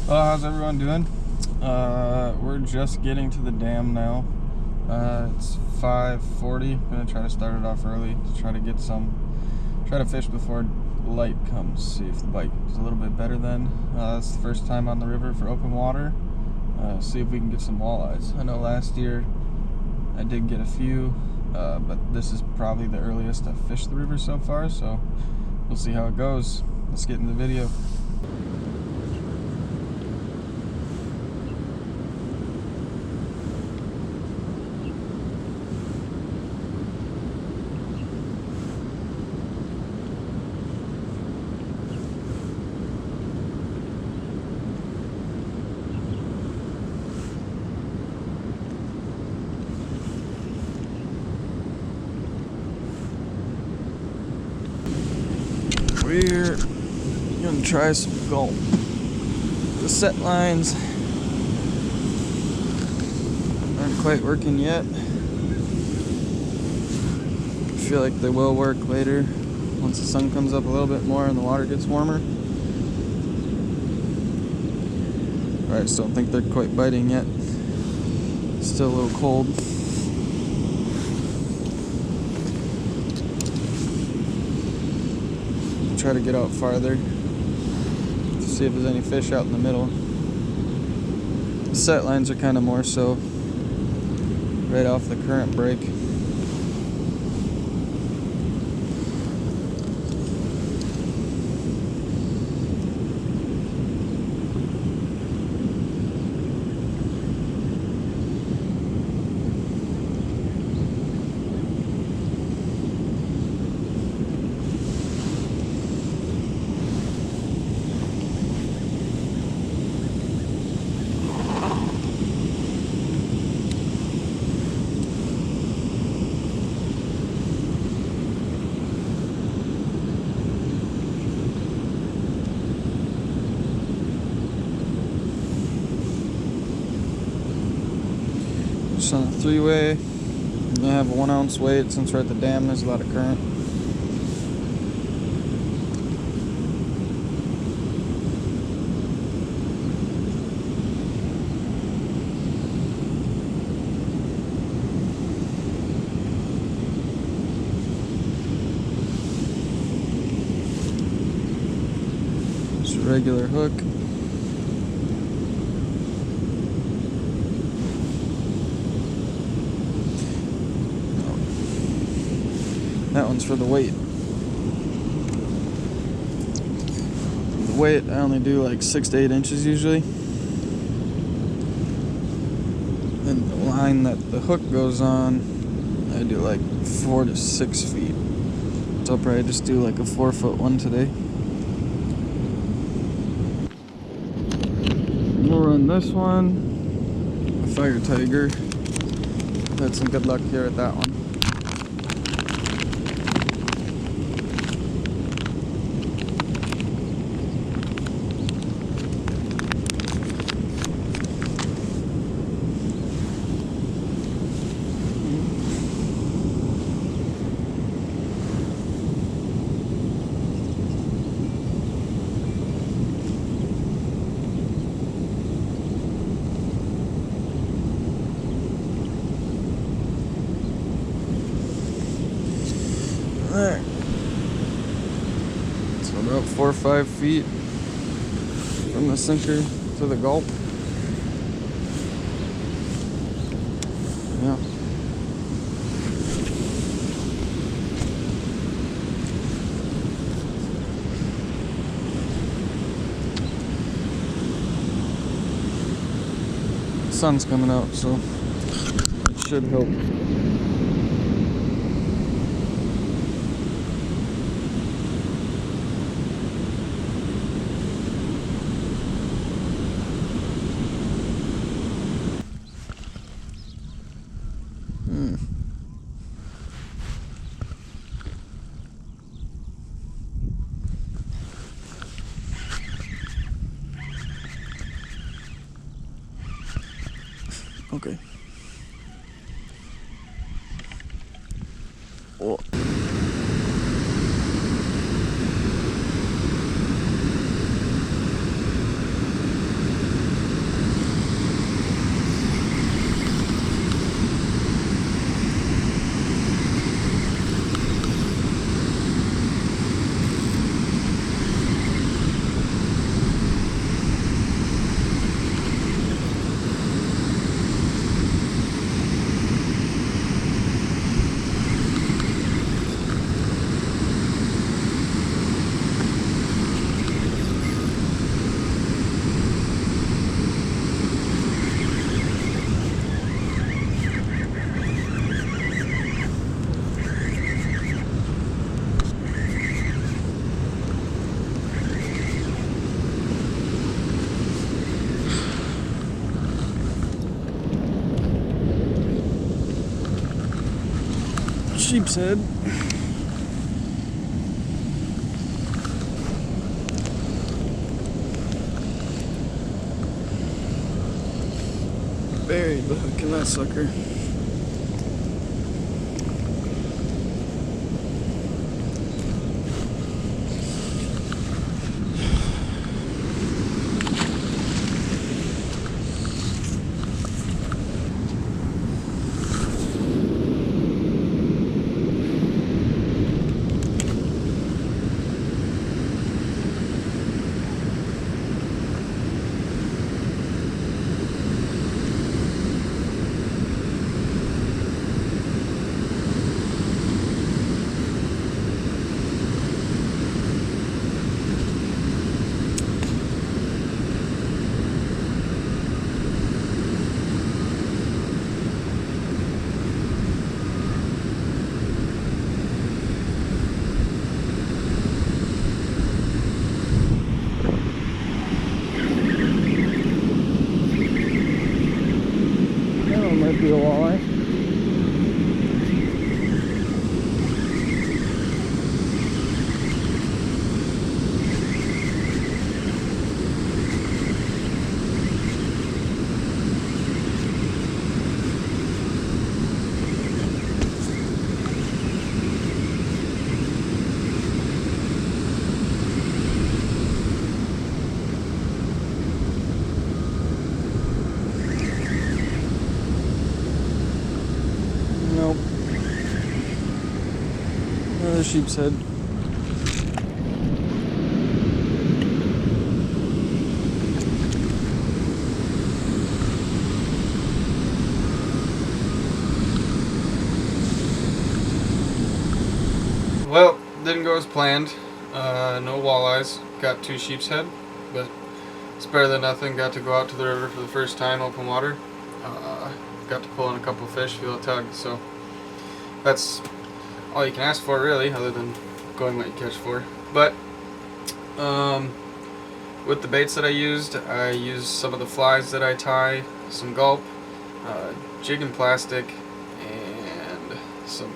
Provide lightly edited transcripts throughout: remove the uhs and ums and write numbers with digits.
Well, how's everyone doing? We're just getting to the dam now. It's 5:40. I'm gonna try to start it off early to try to fish before light comes. See if the bite is a little bit better then. It's the first time on the river for open water. See if we can get some walleyes. I know last year I did get a few, but this is probably the earliest I've fished the river so far, so we'll see how it goes. Let's get into the video. We're gonna try some gulp. The set lines aren't quite working yet. I feel like they will work later once the sun comes up a little bit more and the water gets warmer. I just don't think they're quite biting yet. It's still a little cold. Try to get out farther to see if there's any fish out in the middle. The set lines are kind of more so right off the current break. Just on a three-way. I have a 1 ounce weight since we're at the dam. There's a lot of current. Just a regular hook. That one's for the weight. The weight, I only do like 6 to 8 inches usually. And the line that the hook goes on, I do like 4 to 6 feet. So I'll probably just do like a 4-foot one today. We'll run this one, a Fire Tiger. Had some good luck here at that one. Alright, so about 4 or 5 feet from the sinker to the gulp. Yeah. The sun's coming out, so it should help. Okay. Oh. sheep's head. Buried the hook in that sucker. Might be a walleye. Nope. Another sheep's head. Well, didn't go as planned. No walleyes. Got 2 sheep's head, but it's better than nothing. Got to go out to the river for the first time, open water. Got to pull in a couple fish, feel a tug, so that's all you can ask for really, other than going what you catch for. But with the baits that I used some of the flies that I tie, some gulp, jig and plastic, and some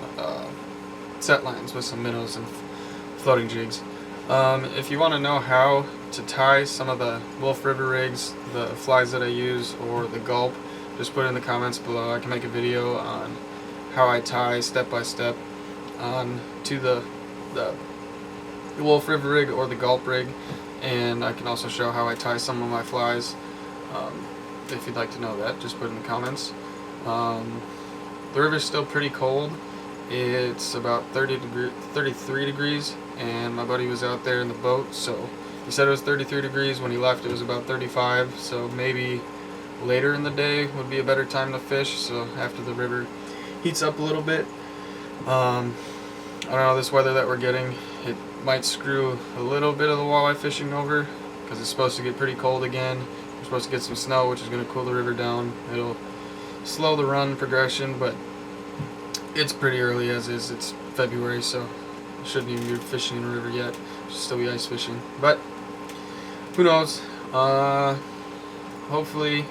set lines with some minnows and floating jigs. If you want to know how to tie some of the Wolf River rigs, the flies that I use, or the gulp, just put it in the comments below. I can make a video on how I tie step by step on to the Wolf River rig or the gulp rig, and I can also show how I tie some of my flies. If you'd like to know that, just put it in the comments. The river's still pretty cold. It's about 33 degrees, and my buddy was out there in the boat, so he said it was 33 degrees. When he left, it was about 35, so maybe later in the day would be a better time to fish, so after the river heats up a little bit. I don't know, this weather that we're getting, it might screw a little bit of the walleye fishing over, because it's supposed to get pretty cold again. We're supposed to get some snow, which is going to cool the river down. It'll slow the run progression, but it's pretty early as is. It's February, so I shouldn't even be fishing in the river yet. Should still be ice fishing, but who knows. Hopefully,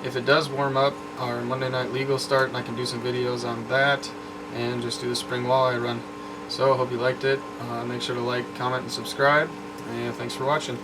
if it does warm up, our Monday night legal start, and I can do some videos on that and just do the spring walleye run. So, hope you liked it. Make sure to like, comment, and subscribe, and thanks for watching.